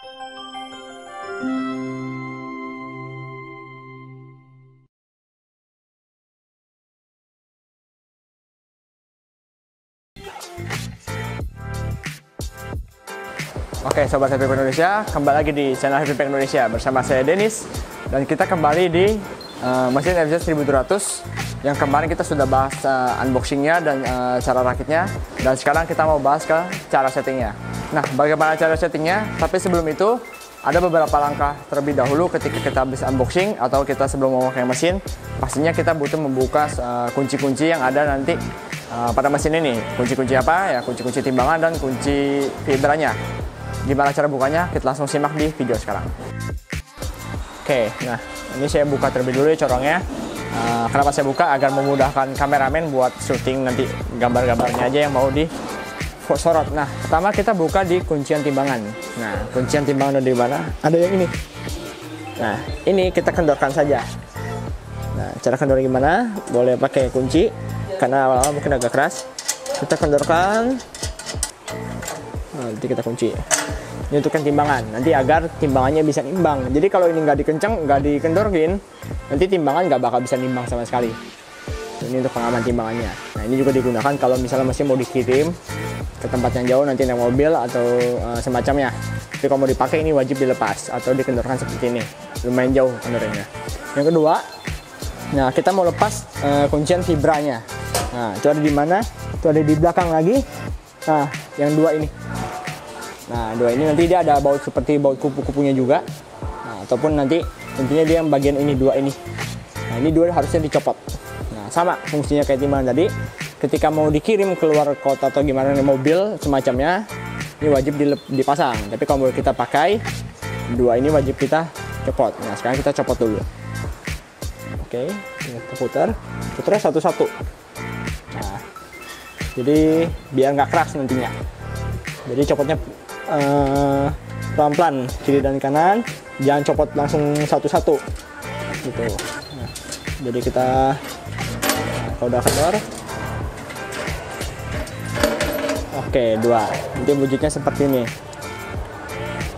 Oke, Sobat Happy Pack Indonesia, kembali lagi di channel Happy Pack Indonesia bersama saya Dennis. Dan kita kembali di mesin FZ 1200 yang kemarin kita sudah bahas unboxingnya dan cara rakitnya. Dan sekarang kita mau bahas ke cara settingnya. Nah, bagaimana cara settingnya? Tapi sebelum itu, ada beberapa langkah terlebih dahulu ketika kita habis unboxing atau kita sebelum memakai mesin. Pastinya kita butuh membuka kunci-kunci yang ada nanti pada mesin ini. Kunci-kunci apa? Ya, kunci-kunci timbangan dan kunci vibranya. Gimana cara bukanya? Kita langsung simak di video sekarang. Oke, nah ini saya buka terlebih dulu ya corongnya. Kenapa saya buka? Agar memudahkan kameramen buat syuting nanti gambar-gambarnya aja yang mau di sorot. Nah, pertama kita buka di kuncian timbangan. Nah, kuncian timbangan ada di mana? Ada yang ini. Nah, ini kita kendorkan saja. Nah, cara kendor gimana? Boleh pakai kunci, karena awal-awal mungkin agak keras. Kita kendorkan. Nanti kita kunci. Ini untuk timbangan, nanti agar timbangannya bisa nimbang. Jadi kalau ini nggak dikendorkin, nanti timbangan nggak bakal bisa nimbang sama sekali. Ini untuk pengaman timbangannya. Nah, ini juga digunakan kalau misalnya mesin mau dikirim ke tempat yang jauh, nanti naik mobil atau semacamnya. Tapi kalau mau dipakai ini wajib dilepas atau dikendorkan seperti ini. Lumayan jauh kendornya. Yang kedua, nah kita mau lepas kuncian vibranya. Nah, itu ada di mana? Itu ada di belakang lagi. Nah, yang dua ini. Nah, dua ini nanti dia ada baut seperti baut kupu-kupunya juga. Nah, ataupun nanti intinya dia yang bagian ini dua ini. Nah, ini dua harusnya dicopot. Nah, sama fungsinya kayak timbangan tadi. Ketika mau dikirim keluar kota atau gimana nih mobil semacamnya, ini wajib dipasang. Tapi kalau mau kita pakai, dua ini wajib kita copot. Nah, sekarang kita copot dulu. Oke, kita putarnya satu-satu. Nah, jadi biar nggak keras nantinya. Jadi copotnya pelan-pelan kiri dan kanan, jangan copot langsung satu-satu gitu. Nah, jadi kita kalau udah kendor, oke, dua, nanti wujudnya seperti ini.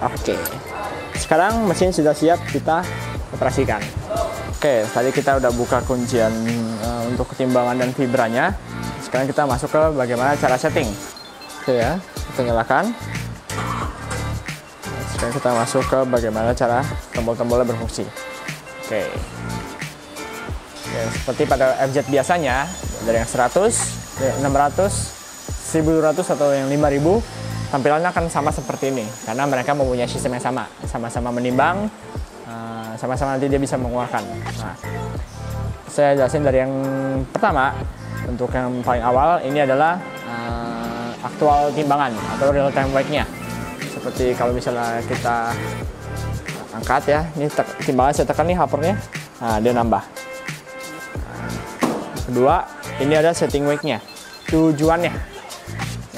Oke, sekarang mesin sudah siap kita operasikan. Oke, tadi kita udah buka kuncian untuk ketimbangan dan vibranya. Sekarang kita masuk ke bagaimana cara setting. Oke ya, kita nyalakan. Sekarang kita masuk ke bagaimana cara tombol-tombolnya berfungsi. Oke. Ya, seperti pada FZ biasanya, dari yang 100, 600, 1200 atau yang 5000, tampilannya akan sama seperti ini. Karena mereka mempunyai sistem yang sama. Sama-sama menimbang, sama-sama nanti dia bisa mengeluarkan. Nah, saya jelasin dari yang pertama. Untuk yang paling awal, ini adalah aktual timbangan atau real time weight-nya. Seperti kalau misalnya kita angkat ya, ini timbangan saya tekan nih hovernya, nah dia nambah. Nah, kedua, ini ada setting weight-nya, tujuannya.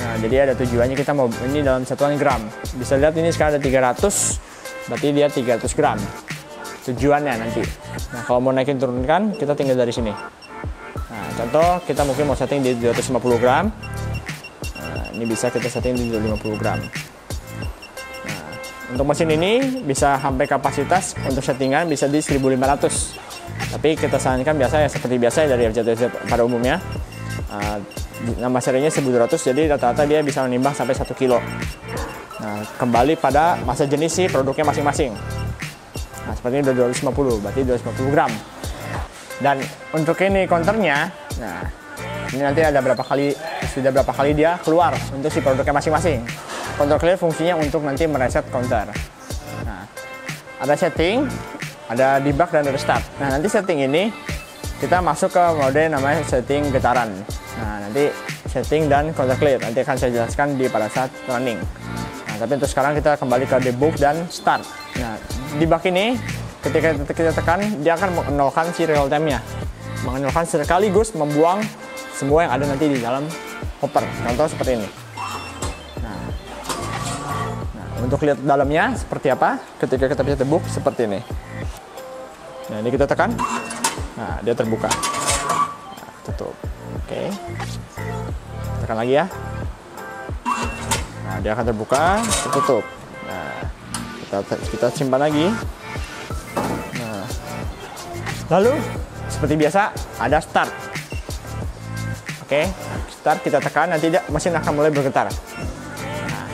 Nah, jadi ada tujuannya, kita mau ini dalam satuan gram. Bisa lihat ini sekarang ada 300, berarti dia 300 gram. Tujuannya nanti. Nah, kalau mau naikin turunkan, kita tinggal dari sini. Nah, contoh kita mungkin mau setting di 250 gram. Nah, ini bisa kita setting di 250 gram. Untuk mesin ini bisa sampai kapasitas untuk settingan bisa di 1500. Tapi kita sarankan biasa ya seperti biasa ya dari FZ pada umumnya. Nama serinya 1200, jadi rata-rata dia bisa menimbang sampai 1 kilo. Nah, kembali pada masa jenis sih produknya masing-masing. Nah, seperti ini udah 250, berarti 250 gram. Dan untuk ini counternya, nah ini nanti ada berapa kali dia keluar untuk si produknya masing-masing. Counter clear fungsinya untuk nanti mereset counter. Nah, ada setting, ada debug dan ada start. Nah, nanti setting ini kita masuk ke mode namanya setting getaran. Nah, nanti setting dan counter clear nanti akan saya jelaskan di pada saat running. Nah, tapi untuk sekarang kita kembali ke debug dan start. Nah, debug ini ketika kita tekan dia akan menolkan si real time-nya. Menolkan sekaligus membuang semua yang ada nanti di dalam hopper. Contoh seperti ini. Untuk lihat dalamnya seperti apa, ketika kita bisa debug seperti ini. Nah, ini kita tekan, nah dia terbuka. Nah, tutup. Oke. Tekan lagi ya. Nah, dia akan terbuka, tertutup. Nah, kita simpan lagi. Nah, lalu seperti biasa ada start. Oke, start kita tekan, nanti mesin akan mulai bergetar. Nah,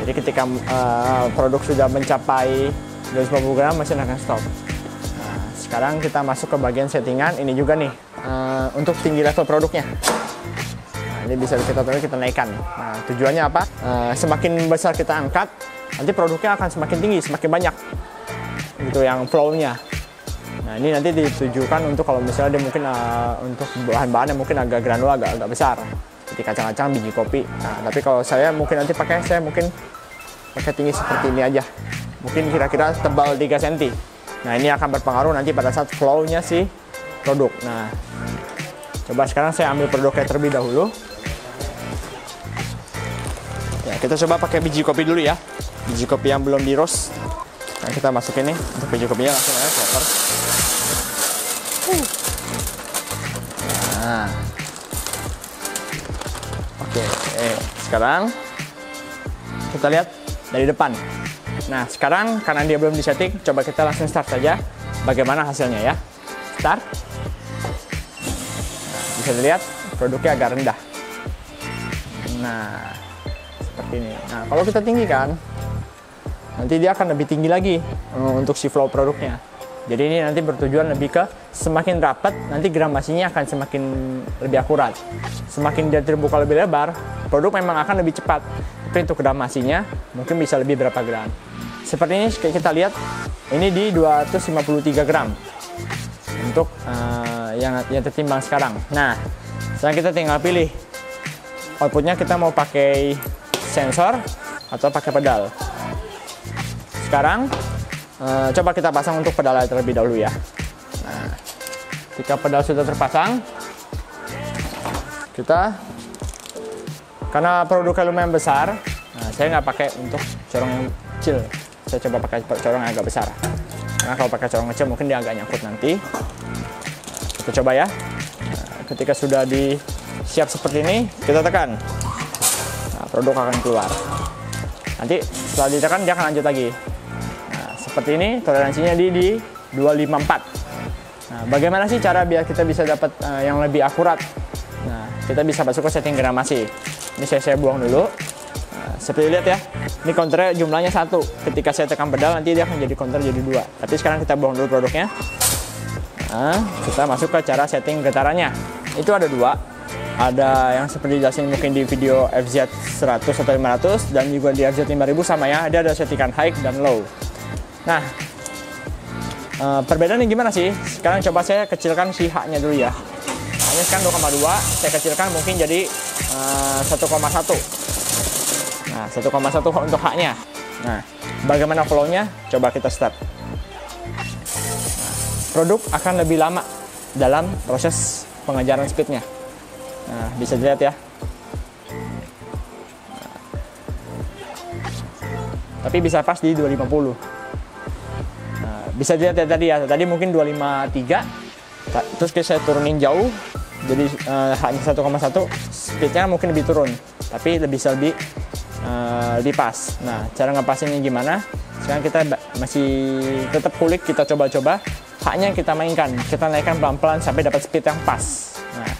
jadi ketika produk sudah mencapai 250 gram, mesin akan stop. Nah, sekarang kita masuk ke bagian settingan. Ini juga nih untuk tinggi level produknya. Nah, ini bisa kita naikkan. Nah, tujuannya apa? Semakin besar kita angkat, nanti produknya akan semakin tinggi, semakin banyak. Itu yang flow-nya. Nah, ini nanti ditujukan untuk kalau misalnya dia mungkin untuk bahan-bahan yang mungkin agak granula, agak besar, seperti kacang-kacang, biji kopi. Nah, tapi kalau saya mungkin nanti pakai tinggi seperti ini aja. Mungkin kira-kira tebal 3 cm. Nah, ini akan berpengaruh nanti pada saat flow-nya si produk. Nah, coba sekarang saya ambil produknya terlebih dahulu. Ya, kita coba pakai biji kopi dulu ya. Biji kopi yang belum di roast. Nah, kita masukin nih untuk biji kopinya langsung aja koper. Nah, oke. Sekarang kita lihat dari depan. Nah, sekarang karena dia belum disetting, coba kita langsung start saja. Bagaimana hasilnya ya? Start. Nah, bisa dilihat produknya agak rendah. Nah, seperti ini. Nah, kalau kita tinggikan, nanti dia akan lebih tinggi lagi untuk si flow produknya. Jadi ini nanti bertujuan lebih ke semakin rapat, nanti gramasinya akan semakin lebih akurat. Semakin dia terbuka lebih lebar, produk memang akan lebih cepat. Tapi untuk gramasinya mungkin bisa lebih berapa gram. Seperti ini kita lihat, ini di 253 gram untuk yang tertimbang sekarang. Nah, sekarang kita tinggal pilih outputnya, kita mau pakai sensor atau pakai pedal. Sekarang coba kita pasang untuk pedalnya terlebih dahulu ya. Nah, ketika pedal sudah terpasang, karena produknya lumayan besar, nah saya nggak pakai untuk corong yang kecil, saya coba pakai corong yang agak besar. Karena kalau pakai corong kecil mungkin dia agak nyangkut nanti. Nah, kita coba ya. Nah, ketika sudah siap seperti ini, kita tekan. Nah, produk akan keluar. Nanti setelah ditekan dia akan lanjut lagi. Seperti ini, toleransinya di 254. Nah, bagaimana sih cara biar kita bisa dapat yang lebih akurat? Nah, kita bisa masuk ke setting gramasi. Ini saya buang dulu. Nah, seperti lihat ya, ini counternya jumlahnya 1. Ketika saya tekan pedal, nanti dia akan jadi counter jadi 2. Tapi sekarang kita buang dulu produknya. Nah, kita masuk ke cara setting getarannya. Itu ada 2. Ada yang seperti jelasin mungkin di video FZ 100 atau 500, dan juga di FZ 5000 sama ya. Dia ada settingan high dan low. Nah, perbedaannya gimana sih? Sekarang coba saya kecilkan si H-nya dulu ya. H-nya sekarang 2,2, saya kecilkan mungkin jadi 1,1. Nah, 1,1 untuk H-nya. Nah, bagaimana flow-nya? Coba kita start. Nah, produk akan lebih lama dalam proses pengejaran speed-nya. Nah, bisa dilihat ya. Nah, tapi bisa pas di 250. Bisa dilihat ya tadi mungkin 253, terus saya turunin jauh, jadi hanya 1,1, speednya mungkin lebih turun, tapi lebih pas. Nah, cara ngepasinnya gimana? Sekarang kita masih tetap kulik, kita coba-coba, haknya kita mainkan, kita naikkan pelan-pelan sampai dapat speed yang pas. Nah,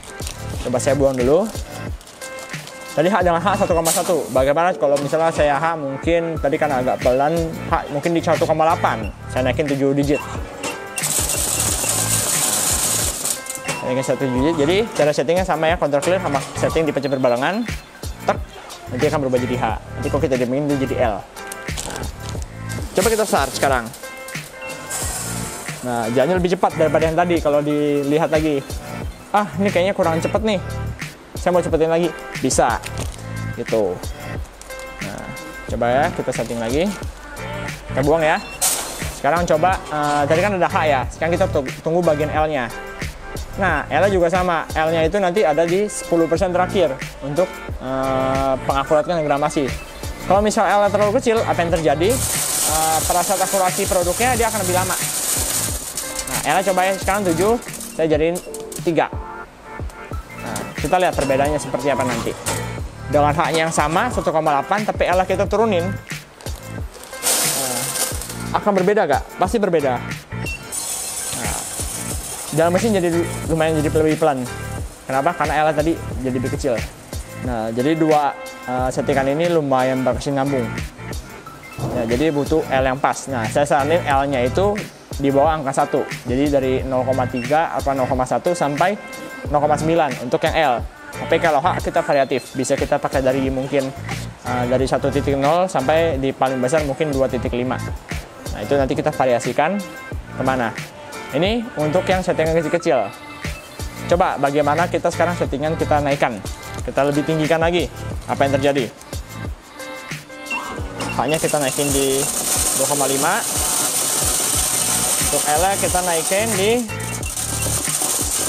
coba saya buang dulu. Tadi H dengan H 1,1. Bagaimana kalau misalnya saya H mungkin tadi kan agak pelan, H mungkin di 1,8. Saya naikin 7 digit. Naikin 1 digit. Jadi cara settingnya sama ya, control clear sama setting dipecah berbarengan. Tek, nanti akan berubah jadi H. Nanti kalau kita dimainin dia jadi L. Nah, coba kita start sekarang. Nah, jalannya lebih cepat daripada yang tadi kalau dilihat lagi. Ah, ini kayaknya kurang cepat nih. Saya mau cepetin lagi, bisa gitu. Nah, coba ya kita setting lagi, kita buang ya. Sekarang coba, tadi kan ada H ya, sekarang kita tunggu bagian L nya. Nah, L nya juga sama, L nya itu nanti ada di 10% terakhir untuk pengakuratan gramasi. Kalau misal L nya terlalu kecil, apa yang terjadi? Pada saat akurasi produknya dia akan lebih lama. Nah, L nya coba ya, sekarang 7, saya jadiin 3. Kita lihat perbedaannya seperti apa nanti. Dengan H-nya yang sama 1,8, tapi L kita turunin. akan berbeda gak? Pasti berbeda. Nah, dalam mesin jadi lumayan jadi lebih pelan. Kenapa? Karena L tadi jadi lebih kecil. Nah, jadi dua settingan ini lumayan berkesinambung. Ya, jadi butuh L yang pas. Nah, saya saranin L-nya itu di bawah angka 1. Jadi dari 0,3 atau 0,1 sampai 0,9 untuk yang L. Tapi kalau H kita variatif. Bisa kita pakai dari mungkin dari 1.0 sampai di paling besar mungkin 2.5. Nah, itu nanti kita variasikan kemana. Ini untuk yang settingan kecil-kecil. Coba bagaimana kita sekarang settingan kita naikkan. Kita lebih tinggikan lagi. Apa yang terjadi? Hanya kita naikin di 2,5. Untuk L kita naikin di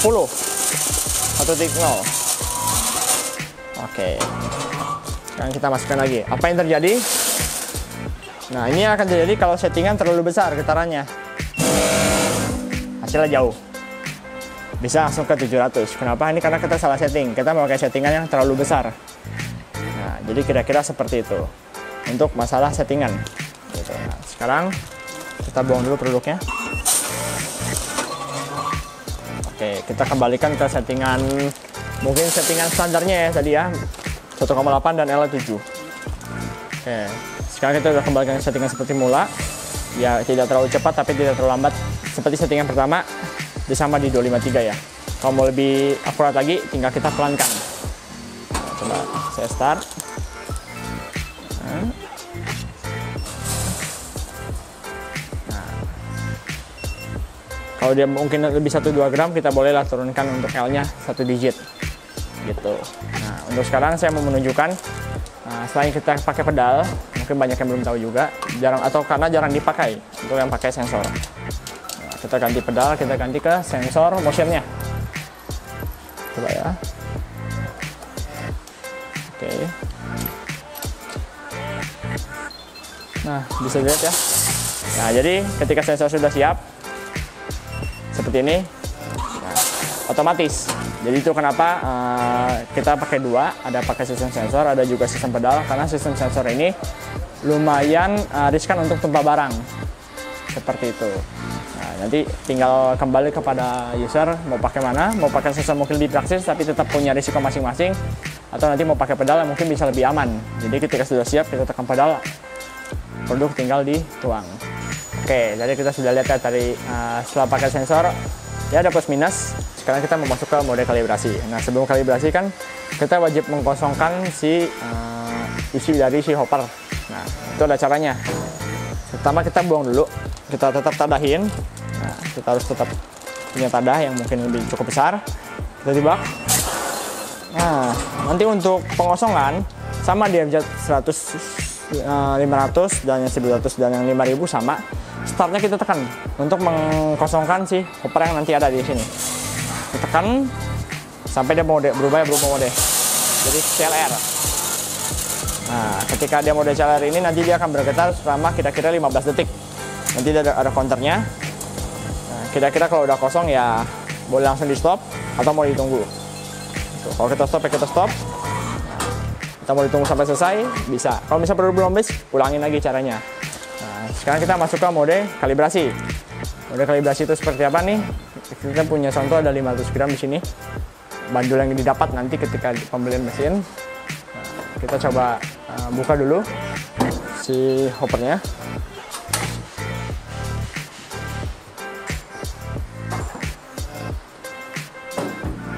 10. 1.0. Oke. Sekarang kita masukkan lagi. Apa yang terjadi? Nah, ini akan terjadi kalau settingan terlalu besar getarannya. Hasilnya jauh. Bisa langsung ke 700. Kenapa? Ini karena kita salah setting. Kita mau pakai settingan yang terlalu besar. Nah, jadi kira-kira seperti itu. Untuk masalah settingan. Gitu. Nah, sekarang kita buang dulu produknya. Oke, kita kembalikan ke settingan, mungkin settingan standarnya ya tadi ya, 1,8 dan L7. Oke, sekarang kita udah kembalikan ke settingan seperti mula. Ya, tidak terlalu cepat tapi tidak terlalu lambat. Seperti settingan pertama, sama di 253 ya. Kalau mau lebih akurat lagi, tinggal kita pelankan. Nah, coba saya start. Nah. Kalau dia mungkin lebih 1-2 gram, kita bolehlah turunkan untuk L-nya 1 digit. Gitu. Nah, untuk sekarang saya mau menunjukkan, selain kita pakai pedal, mungkin banyak yang belum tahu juga, karena jarang dipakai untuk yang pakai sensor. Nah, kita ganti pedal, kita ganti ke sensor motionnya. Coba ya. Oke. Nah, bisa dilihat ya. Nah, jadi ketika sensor sudah siap, seperti ini, nah, otomatis. Jadi itu kenapa kita pakai dua, ada pakai sistem sensor, ada juga sistem pedal, karena sistem sensor ini lumayan riskan untuk tumpah barang, seperti itu. Nah, nanti tinggal kembali kepada user mau pakai mana, mau pakai sistem mungkin lebih praktis tapi tetap punya risiko masing-masing, atau nanti mau pakai pedal yang mungkin bisa lebih aman. Jadi ketika sudah siap kita tekan pedal, produk tinggal dituang. Oke, jadi kita sudah lihat ya tadi setelah pakai sensor ya ada plus minus. Sekarang kita mau masuk ke mode kalibrasi. Nah, sebelum kalibrasi kan kita wajib mengkosongkan si isi dari si hopper. Nah, itu ada caranya. Pertama kita buang dulu, kita tetap tadahin. Nah, kita harus tetap punya tadah yang mungkin lebih cukup besar. Kita tibak. Nah, nanti untuk pengosongan sama dia 100, 500 dan yang 1200 dan yang 5000 sama. Startnya kita tekan untuk mengkosongkan si hopper yang nanti ada di sini. Kita tekan sampai dia berubah mode. Jadi CLR. Nah, ketika dia mode CLR ini nanti dia akan bergetar selama kira-kira 15 detik. Nanti ada counternya. Nah, kira-kira kalau udah kosong ya boleh langsung di stop atau mau ditunggu. Tuh, kalau kita stop ya kita stop. Kita mau ditunggu sampai selesai bisa. Kalau misalnya belum habis, ulangin lagi caranya. Nah, sekarang kita masuk ke mode kalibrasi. Mode kalibrasi itu seperti apa nih? Kita punya contoh ada 500 gram di sini. Bandul yang didapat nanti ketika pembelian mesin. Nah, kita coba buka dulu si hoppernya.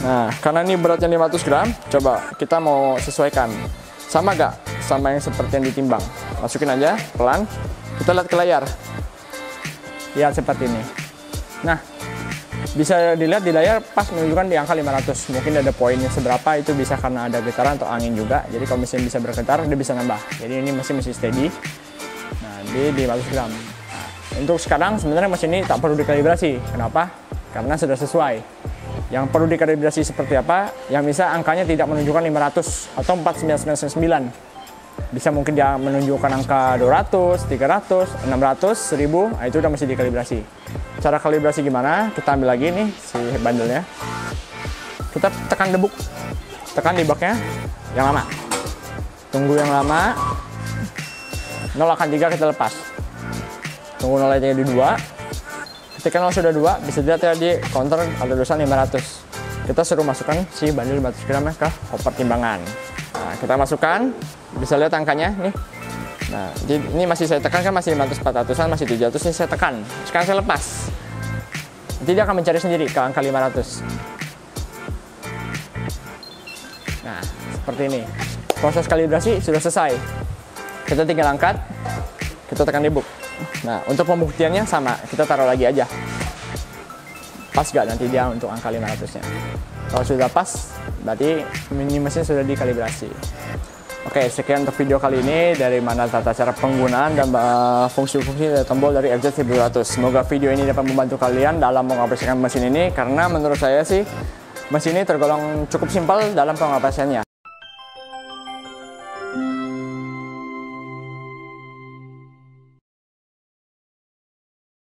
Nah, karena ini beratnya 500 gram, coba kita mau sesuaikan. Sama gak? Sama yang seperti yang ditimbang. Masukin aja, pelan. Kita lihat ke layar. Lihat seperti ini. Nah, bisa dilihat di layar pas menunjukkan di angka 500. Mungkin ada poinnya seberapa, itu bisa karena ada getaran atau angin juga. Jadi kalau mesin bisa bergetar, dia bisa nambah. Jadi ini mesin steady. Nah, di 500 gram. Nah, untuk sekarang sebenarnya mesin ini tak perlu dikalibrasi. Kenapa? Karena sudah sesuai. Yang perlu dikalibrasi seperti apa? Yang bisa angkanya tidak menunjukkan 500 atau 49999. Bisa mungkin dia menunjukkan angka 200, 300, 600, 1000. Nah, itu udah mesti dikalibrasi. Cara kalibrasi gimana? Kita ambil lagi nih si bandelnya. Kita tekan debuk. Tekan di baknya yang lama. Tunggu yang lama. 0 akan 3 kita lepas. Tunggu nolnya di 2. Ketika nol sudah 2, bisa dilihat ya di counter ada tulisan 500. Kita suruh masukkan si bandel 500 gram ke koper timbangan. Nah, kita masukkan, bisa lihat angkanya nih. Nah, ini masih saya tekan kan, masih 500, 400-an, masih 700, ini saya tekan. Sekarang saya lepas. Nanti dia akan mencari sendiri ke angka 500. Nah, seperti ini. Proses kalibrasi sudah selesai. Kita tinggal angkat, kita tekan di book. Nah, untuk pembuktiannya sama, kita taruh lagi aja. Pas gak nanti dia untuk angka 500-nya. Kalau sudah pas, berarti mini mesin sudah dikalibrasi. Oke, sekian untuk video kali ini dari mana tata cara penggunaan dan fungsi-fungsi dari tombol dari FZ1200. Semoga video ini dapat membantu kalian dalam mengoperasikan mesin ini, karena menurut saya sih mesin ini tergolong cukup simpel dalam pengoperasiannya.